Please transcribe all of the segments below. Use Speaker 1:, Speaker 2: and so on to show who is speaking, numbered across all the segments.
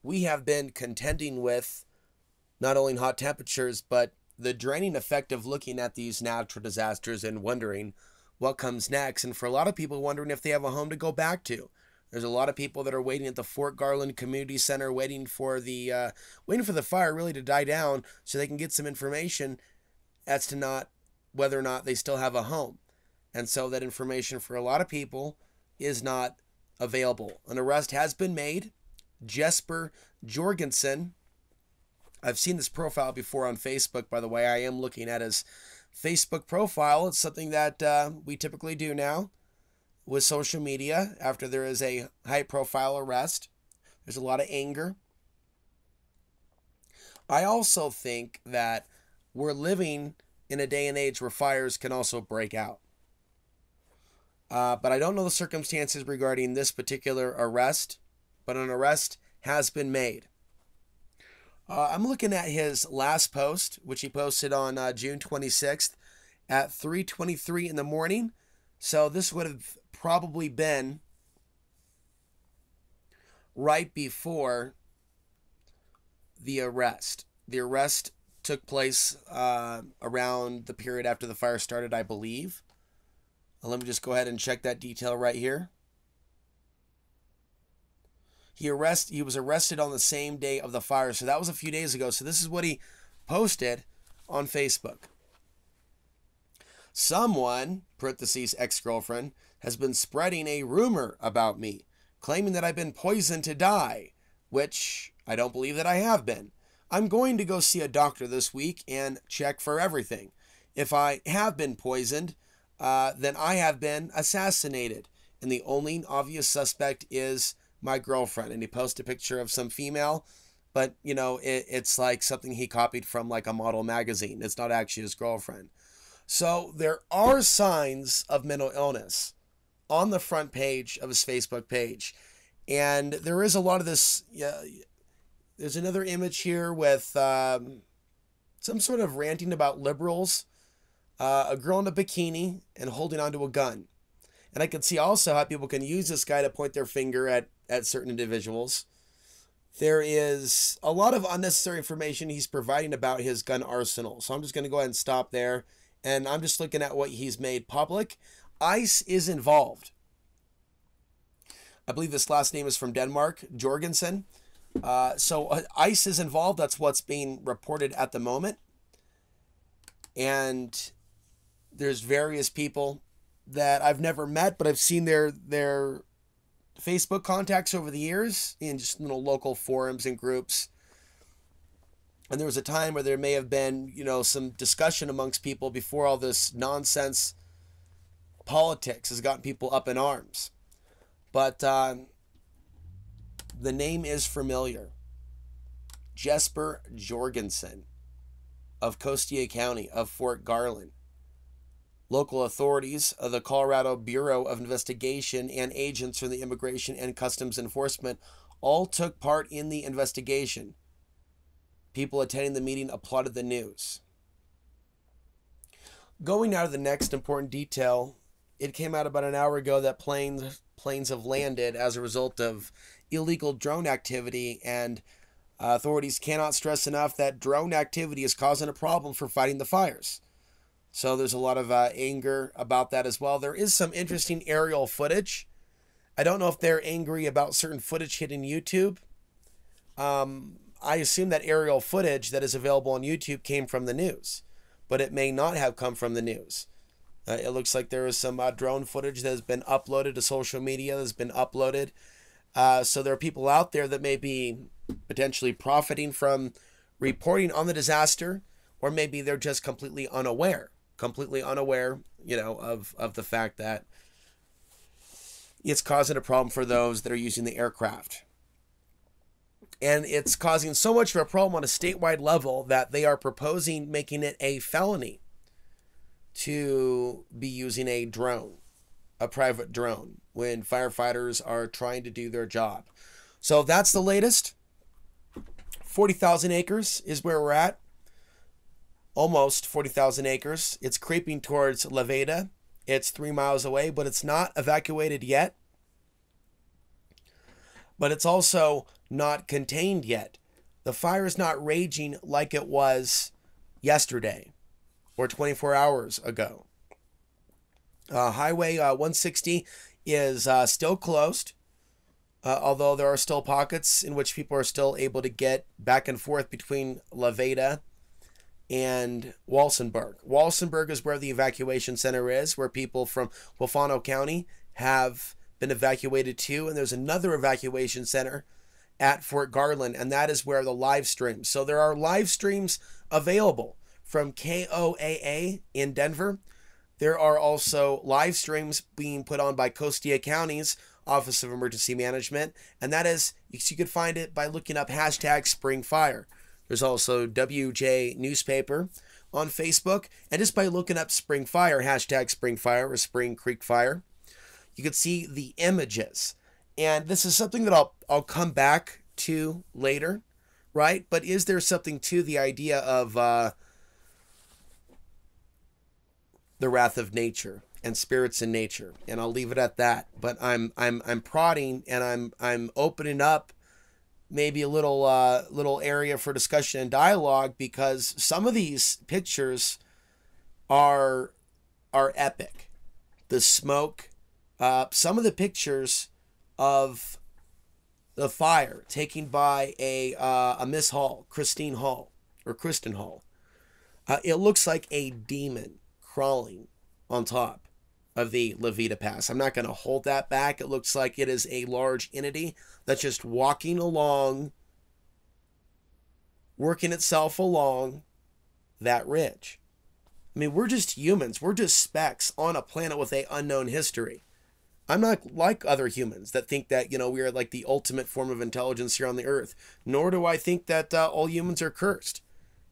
Speaker 1: we have been contending with not only hot temperatures, but the draining effect of looking at these natural disasters and wondering what comes next. And for a lot of people, wondering if they have a home to go back to. There's a lot of people that are waiting at the Fort Garland Community Center, waiting for the fire really to die down, so they can get some information as to not whether or not they still have a home. And so that information for a lot of people is not available. An arrest has been made. Jesper Jorgensen. I've seen this profile before on Facebook, by the way. I am looking at his Facebook profile. It's something that we typically do now with social media after there is a high-profile arrest. There's a lot of anger. I also think that we're living in a day and age where fires can also break out. But I don't know the circumstances regarding this particular arrest, but an arrest has been made. I'm looking at his last post, which he posted on June 26th at 3:23 in the morning. So this would have probably been right before the arrest. The arrest took place around the period after the fire started, I believe. Let me just go ahead and check that detail right here. He was arrested on the same day of the fire, so that was a few days ago. So this is what he posted on Facebook. Someone, parentheses ex-girlfriend, has been spreading a rumor about me, claiming that I've been poisoned to die, which I don't believe that I have been. I'm going to go see a doctor this week and check for everything. If I have been poisoned, then I have been assassinated. And the only obvious suspect is my girlfriend. And he posted a picture of some female, but, you know, it's like something he copied from like a model magazine. It's not actually his girlfriend. So there are signs of mental illness on the front page of his Facebook page. And there is a lot of this. There's another image here with some sort of ranting about liberals. A girl in a bikini and holding onto a gun. And I can see also how people can use this guy to point their finger at certain individuals. There is a lot of unnecessary information he's providing about his gun arsenal. So I'm just going to go ahead and stop there. And I'm just looking at what he's made public. ICE is involved. I believe this last name is from Denmark, Jorgensen. So ICE is involved. That's what's being reported at the moment. And there's various people that I've never met, but I've seen their Facebook contacts over the years in just little local forums and groups. And there was a time where there may have been, you know, some discussion amongst people before all this nonsense politics has gotten people up in arms. But the name is familiar. Jesper Jorgensen of Costilla County of Fort Garland. Local authorities of the Colorado Bureau of Investigation and agents from the Immigration and Customs Enforcement all took part in the investigation. People attending the meeting applauded the news. Going now to the next important detail, it came out about an hour ago that planes have landed as a result of illegal drone activity, and authorities cannot stress enough that drone activity is causing a problem for fighting the fires. So there's a lot of anger about that as well. There is some interesting aerial footage. I don't know if they're angry about certain footage hitting YouTube. I assume that aerial footage that is available on YouTube came from the news, but it may not have come from the news. It looks like there is some drone footage that has been uploaded to social media, that's been uploaded. So there are people out there that may be potentially profiting from reporting on the disaster, or maybe they're just completely unaware, you know, of the fact that it's causing a problem for those that are using the aircraft. And it's causing so much of a problem on a statewide level that they are proposing making it a felony to be using a drone, a private drone, when firefighters are trying to do their job. So that's the latest. 40,000 acres is where we're at. Almost 40,000 acres. It's creeping towards Levada. It's 3 miles away, but it's not evacuated yet. but it's also not contained yet. The fire is not raging like it was yesterday or 24 hours ago. Highway 160 is still closed, although there are still pockets in which people are still able to get back and forth between La Veta and Walsenburg. Walsenburg is where the evacuation center is, where people from Hualfano County have been evacuated to, and there's another evacuation center at Fort Garland, and that is where the live streams. So there are live streams available from KOAA in Denver. There are also live streams being put on by Costilla County's Office of Emergency Management, and that is, you could find it by looking up hashtag Spring Fire. There's also WJ Newspaper on Facebook, and just by looking up Spring Fire, hashtag Spring Fire or Spring Creek Fire, you can see the images. And this is something that I'll come back to later, right? But is there something to the idea of the wrath of nature and spirits in nature? And I'll leave it at that. But I'm prodding, and I'm opening up maybe a little area for discussion and dialogue, because some of these pictures are epic. The smoke, some of the pictures of the fire taken by a Miss Hall, Kristen Hall. It looks like a demon crawling on top of the La Veta Pass. I'm not going to hold that back. It looks like it is a large entity that's just walking along, working itself along that ridge. I mean, we're just humans. We're just specks on a planet with an unknown history. I'm not like other humans that think that, we are like the ultimate form of intelligence here on the earth. Nor do I think that all humans are cursed,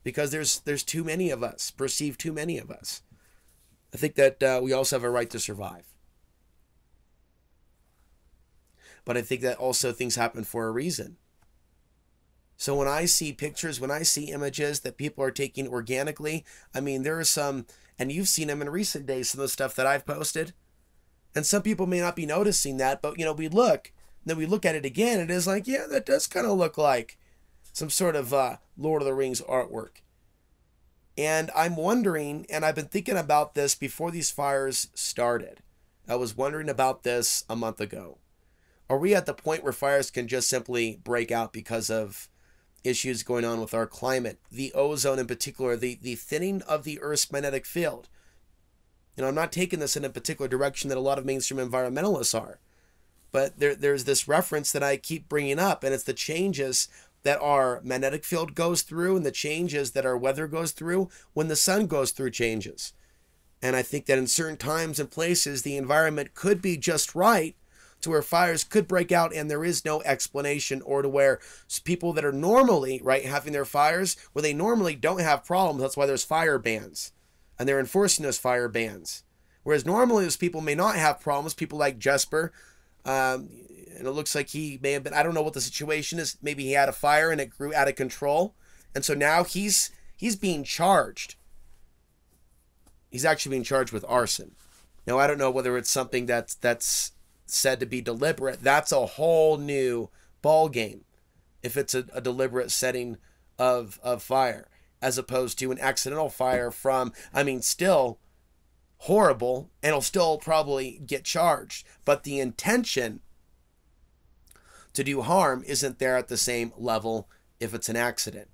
Speaker 1: because there's too many of us, perceived too many of us. I think that we also have a right to survive. But I think that also things happen for a reason. So when I see pictures, when I see images that people are taking organically, I mean, there are some, and you've seen them in recent days, some of the stuff that I've posted. And some people may not be noticing that, but, we look, then we look at it again, and it is like, yeah, that does kind of look like some sort of Lord of the Rings artwork. And I'm wondering, and I've been thinking about this before these fires started. I was wondering about this a month ago. Are we at the point where fires can just simply break out because of issues going on with our climate? The ozone in particular, the thinning of the Earth's magnetic field. I'm not taking this in a particular direction that a lot of mainstream environmentalists are. But there's this reference that I keep bringing up, and it's the changes that our magnetic field goes through and the changes that our weather goes through when the sun goes through changes. And I think that in certain times and places, the environment could be just right to where fires could break out and there is no explanation, or to where people that are normally, right, having their fires, where they normally don't have problems, that's why there's fire bans. And they're enforcing those fire bans. Whereas normally those people may not have problems, people like Jesper, and it looks like he may have been, I don't know what the situation is. Maybe he had a fire and it grew out of control. And so now he's being charged. He's actually being charged with arson. Now, I don't know whether it's something that's said to be deliberate. That's a whole new ball game. If it's a deliberate setting of fire, as opposed to an accidental fire from, still horrible, and he'll still probably get charged. But the intention to do harm isn't there at the same level if it's an accident,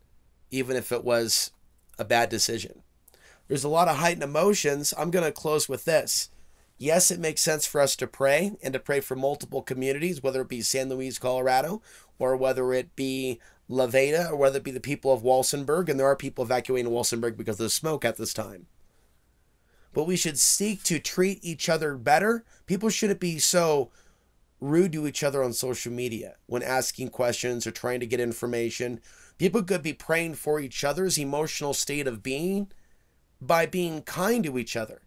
Speaker 1: even if it was a bad decision. There's a lot of heightened emotions. I'm going to close with this. Yes, it makes sense for us to pray, and to pray for multiple communities, whether it be San Luis, Colorado, or whether it be La Veta, or whether it be the people of Walsenburg, and there are people evacuating Walsenburg because of the smoke at this time. But we should seek to treat each other better. People shouldn't be so rude to each other on social media when asking questions or trying to get information. People could be praying for each other's emotional state of being by being kind to each other.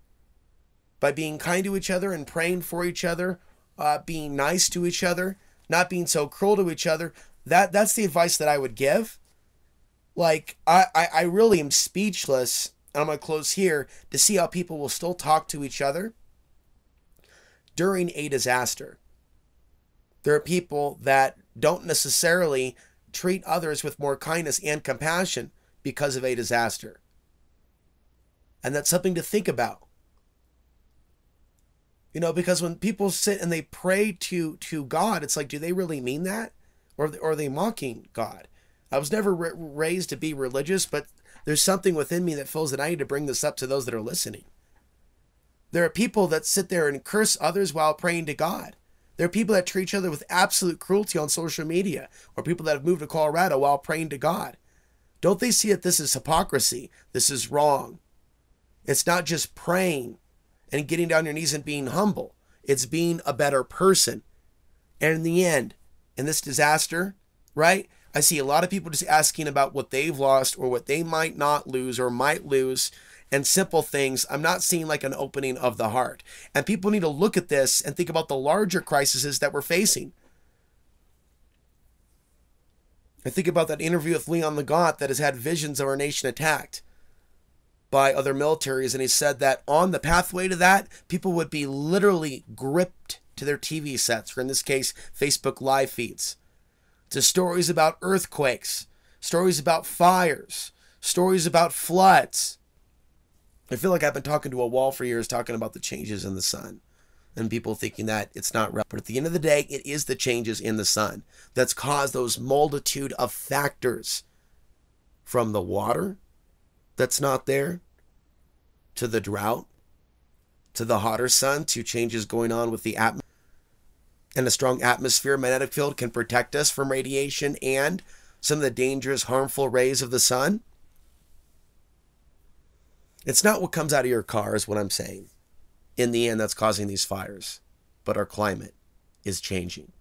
Speaker 1: By being kind to each other and praying for each other, being nice to each other, not being so cruel to each other. That's the advice that I would give. Like, I really am speechless, and I'm going to close here, to see how people will still talk to each other during a disaster. There are people that don't necessarily treat others with more kindness and compassion because of a disaster. And that's something to think about. You know, because when people sit and they pray to God, it's like, do they really mean that? Or are they mocking God? I was never raised to be religious, but there's something within me that feels that I need to bring this up to those that are listening. There are people that sit there and curse others while praying to God. There are people that treat each other with absolute cruelty on social media, or people that have moved to Colorado while praying to God. Don't they see that this is hypocrisy? This is wrong. It's not just praying and getting down your knees and being humble. It's being a better person. And in the end, in this disaster, right, I see a lot of people just asking about what they've lost or what they might not lose or might lose, and simple things. I'm not seeing like an opening of the heart. And people need to look at this and think about the larger crises that we're facing. I think about that interview with Leon Legat that has had visions of our nation attacked by other militaries, and he said that on the pathway to that, people would be literally gripped to their TV sets, or in this case, Facebook live feeds, to stories about earthquakes, stories about fires, stories about floods. I feel like I've been talking to a wall for years, talking about the changes in the sun, and people thinking that it's not real. But at the end of the day, it is the changes in the sun that's caused those multitude of factors, from the water that's not there, to the drought, to the hotter sun, to changes going on with the atmosphere. And a strong atmosphere, magnetic field, can protect us from radiation and some of the dangerous, harmful rays of the sun. It's not what comes out of your car, is what I'm saying. In the end, that's causing these fires. But our climate is changing.